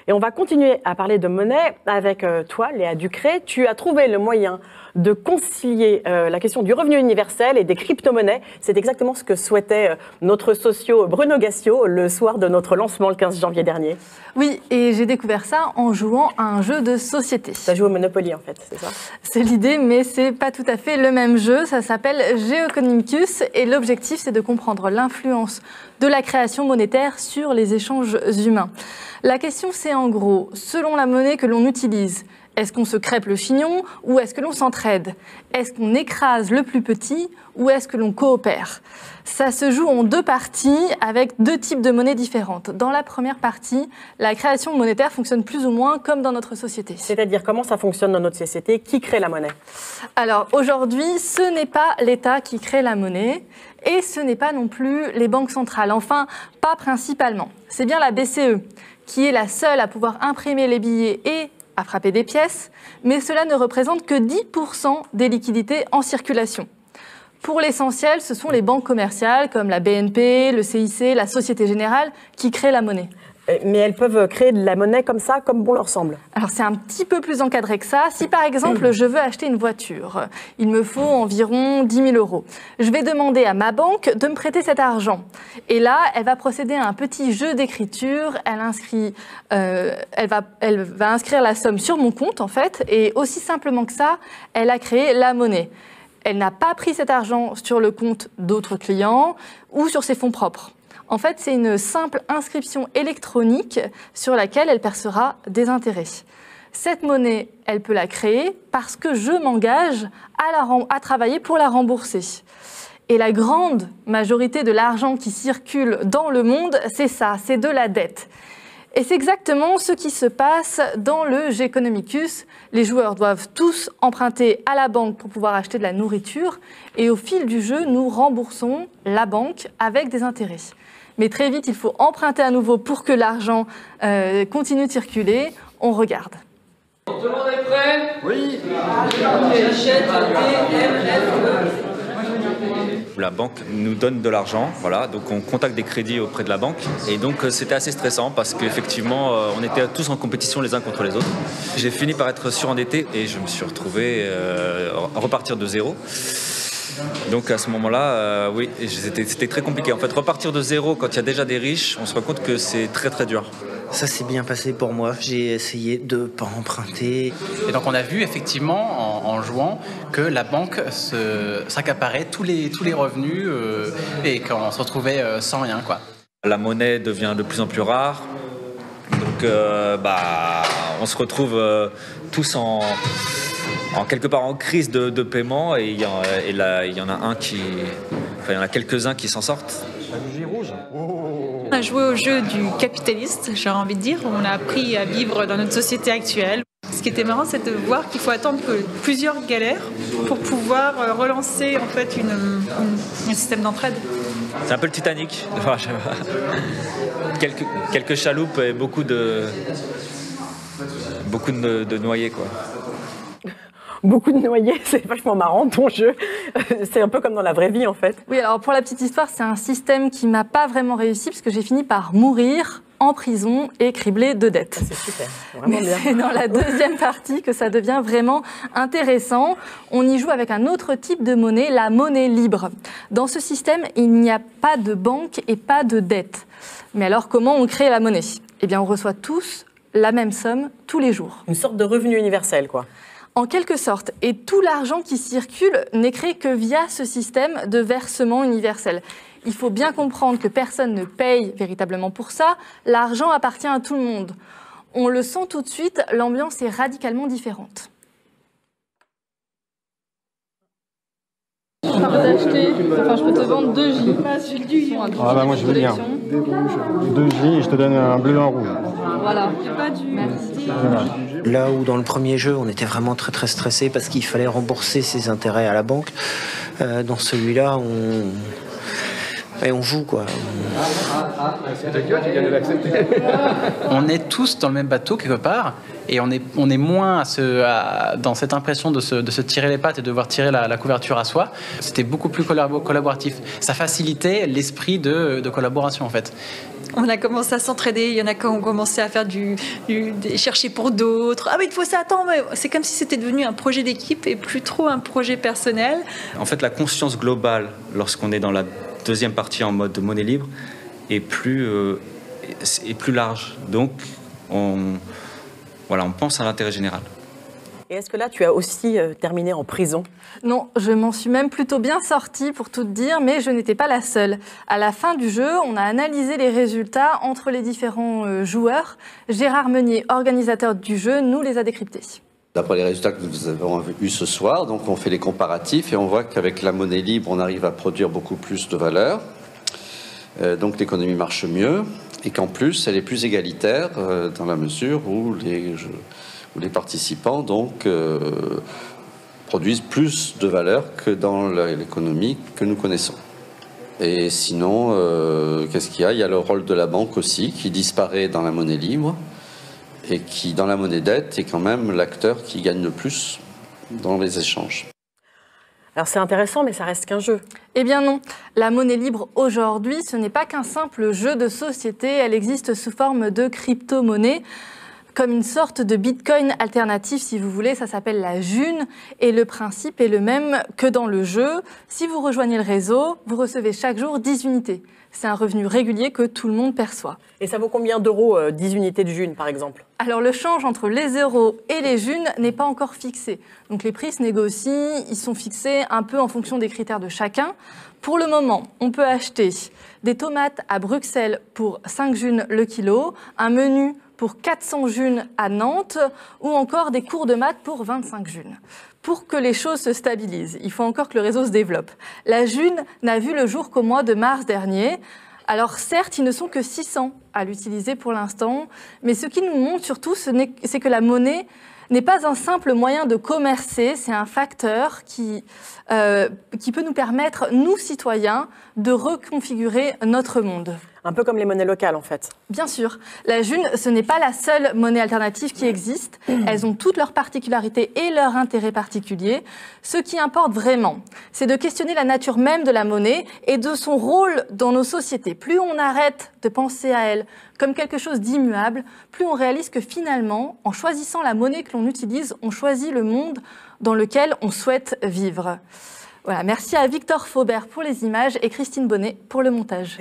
Et on va continuer à parler de monnaie avec toi, Léa Ducré. Tu as trouvé le moyen de concilier la question du revenu universel et des crypto-monnaies. C'est exactement ce que souhaitait notre socio Bruno Gassio le soir de notre lancement le 15 janvier dernier. Oui, et j'ai découvert ça en jouant à un jeu de société. Ça joue au Monopoly en fait, c'est ça? C'est l'idée, mais c'est pas tout à fait le même jeu. Ça s'appelle Geoconomicus et l'objectif c'est de comprendre l'influence de la création monétaire sur les échanges humains. La question c'est en gros, selon la monnaie que l'on utilise, est-ce qu'on se crêpe le chignon ou est-ce que l'on s'entraide? Est-ce qu'on écrase le plus petit ou est-ce que l'on coopère? Ça se joue en deux parties avec deux types de monnaies différentes. Dans la première partie, la création monétaire fonctionne plus ou moins comme dans notre société. C'est-à-dire comment ça fonctionne dans notre société? Qui crée la monnaie? Alors aujourd'hui, ce n'est pas l'État qui crée la monnaie et ce n'est pas non plus les banques centrales. Enfin, pas principalement. C'est bien la BCE qui est la seule à pouvoir imprimer les billets et à frapper des pièces, mais cela ne représente que 10% des liquidités en circulation. Pour l'essentiel, ce sont les banques commerciales comme la BNP, le CIC, la Société Générale qui créent la monnaie. Mais elles peuvent créer de la monnaie comme ça, comme bon leur semble. Alors c'est un petit peu plus encadré que ça. Si par exemple je veux acheter une voiture, il me faut environ 10 000 €. Je vais demander à ma banque de me prêter cet argent. Et là, elle va procéder à un petit jeu d'écriture. Elle va inscrire la somme sur mon compte en fait. Et aussi simplement que ça, elle a créé la monnaie. Elle n'a pas pris cet argent sur le compte d'autres clients ou sur ses fonds propres. En fait, c'est une simple inscription électronique sur laquelle elle percevra des intérêts. Cette monnaie, elle peut la créer parce que je m'engage à travailler pour la rembourser. Et la grande majorité de l'argent qui circule dans le monde, c'est ça, c'est de la dette. Et c'est exactement ce qui se passe dans le Geoconomicus. Les joueurs doivent tous emprunter à la banque pour pouvoir acheter de la nourriture. Et au fil du jeu, nous remboursons la banque avec des intérêts. Mais très vite, il faut emprunter à nouveau pour que l'argent continue de circuler. On regarde. Tout le monde est prêt? Oui. J'achète DMFE. La banque nous donne de l'argent, voilà, donc on contacte des crédits auprès de la banque. Et donc c'était assez stressant parce qu'effectivement, on était tous en compétition les uns contre les autres. J'ai fini par être surendetté et je me suis retrouvé à repartir de zéro. Donc à ce moment-là, oui, c'était très compliqué. En fait, repartir de zéro quand il y a déjà des riches, on se rend compte que c'est très très dur. Ça s'est bien passé pour moi. J'ai essayé de ne pas emprunter. Et donc on a vu effectivement en jouant que la banque s'accaparait tous les revenus et qu'on se retrouvait sans rien, quoi. La monnaie devient de plus en plus rare. Donc on se retrouve tous en quelque part en crise de paiement et il y en a quelques-uns qui s'en sortent. On a joué au jeu du capitaliste, j'ai envie de dire. On a appris à vivre dans notre société actuelle. Ce qui était marrant, c'est de voir qu'il faut attendre plusieurs galères pour pouvoir relancer en fait un système d'entraide. C'est un peu le Titanic. Quelques chaloupes et beaucoup de noyés, quoi. Beaucoup de noyés, c'est vachement marrant ton jeu. C'est un peu comme dans la vraie vie en fait. Oui, alors pour la petite histoire, c'est un système qui m'a pas vraiment réussi parce que j'ai fini par mourir en prison et criblé de dettes. C'est super, c'est vraiment bien. C'est dans la deuxième partie que ça devient vraiment intéressant. On y joue avec un autre type de monnaie, la monnaie libre. Dans ce système, il n'y a pas de banque et pas de dette. Mais alors, comment on crée la monnaie? Eh bien, on reçoit tous la même somme tous les jours. Une sorte de revenu universel, quoi. En quelque sorte, et tout l'argent qui circule n'est créé que via ce système de versement universel. Il faut bien comprendre que personne ne paye véritablement pour ça, l'argent appartient à tout le monde. On le sent tout de suite, l'ambiance est radicalement différente. Je peux je peux te vendre 2 J. Ah bah moi je veux bien. 2 J et je te donne un bleu et un rouge. Voilà. Merci. Là où dans le premier jeu, on était vraiment très très stressé parce qu'il fallait rembourser ses intérêts à la banque. Dans celui-là, Et on joue, quoi. On est tous dans le même bateau quelque part, et on est moins dans cette impression de se tirer les pattes et de devoir tirer la couverture à soi. C'était beaucoup plus collaboratif. Ça facilitait l'esprit de collaboration en fait. On a commencé à s'entraider, il y en a qui ont commencé à faire chercher pour d'autres. Ah mais il faut ça, attends, c'est comme si c'était devenu un projet d'équipe et plus trop un projet personnel. En fait, la conscience globale, lorsqu'on est dans la deuxième partie en mode monnaie libre, est plus large. Donc, on pense à l'intérêt général. Et est-ce que là, tu as aussi terminé en prison? Non, je m'en suis même plutôt bien sortie pour tout te dire, mais je n'étais pas la seule. À la fin du jeu, on a analysé les résultats entre les différents joueurs. Gérard Meunier, organisateur du jeu, nous les a décryptés. D'après les résultats que nous avons eus ce soir, donc on fait les comparatifs et on voit qu'avec la monnaie libre, on arrive à produire beaucoup plus de valeur. Donc l'économie marche mieux et qu'en plus, elle est plus égalitaire dans la mesure où les participants donc, produisent plus de valeur que dans l'économie que nous connaissons. Et sinon, qu'est-ce qu'il y a? Il y a le rôle de la banque aussi qui disparaît dans la monnaie libre et qui, dans la monnaie dette, est quand même l'acteur qui gagne le plus dans les échanges. Alors c'est intéressant, mais ça reste qu'un jeu. Eh bien non, la monnaie libre aujourd'hui, ce n'est pas qu'un simple jeu de société, elle existe sous forme de crypto-monnaie, comme une sorte de bitcoin alternatif si vous voulez, ça s'appelle la June, et le principe est le même que dans le jeu. Si vous rejoignez le réseau, vous recevez chaque jour 10 unités. C'est un revenu régulier que tout le monde perçoit. Et ça vaut combien d'euros, 10 unités de June, par exemple? Alors, le change entre les euros et les Junes n'est pas encore fixé. Donc, les prix se négocient, ils sont fixés un peu en fonction des critères de chacun. Pour le moment, on peut acheter des tomates à Bruxelles pour 5 Junes le kilo, un menu pour 400 Junes à Nantes, ou encore des cours de maths pour 25 Junes. Pour que les choses se stabilisent, il faut encore que le réseau se développe. La June n'a vu le jour qu'au mois de mars dernier. Alors certes, ils ne sont que 600 à l'utiliser pour l'instant, mais ce qui nous montre surtout, c'est que la monnaie n'est pas un simple moyen de commercer, c'est un facteur qui peut nous permettre, nous citoyens, de reconfigurer notre monde. Un peu comme les monnaies locales, en fait. Bien sûr. La June, ce n'est pas la seule monnaie alternative qui existe. Elles ont toutes leurs particularités et leurs intérêts particuliers. Ce qui importe vraiment, c'est de questionner la nature même de la monnaie et de son rôle dans nos sociétés. Plus on arrête de penser à elle comme quelque chose d'immuable, plus on réalise que finalement, en choisissant la monnaie que l'on utilise, on choisit le monde dans lequel on souhaite vivre. Voilà, merci à Victor Faubert pour les images et Christine Bonnet pour le montage.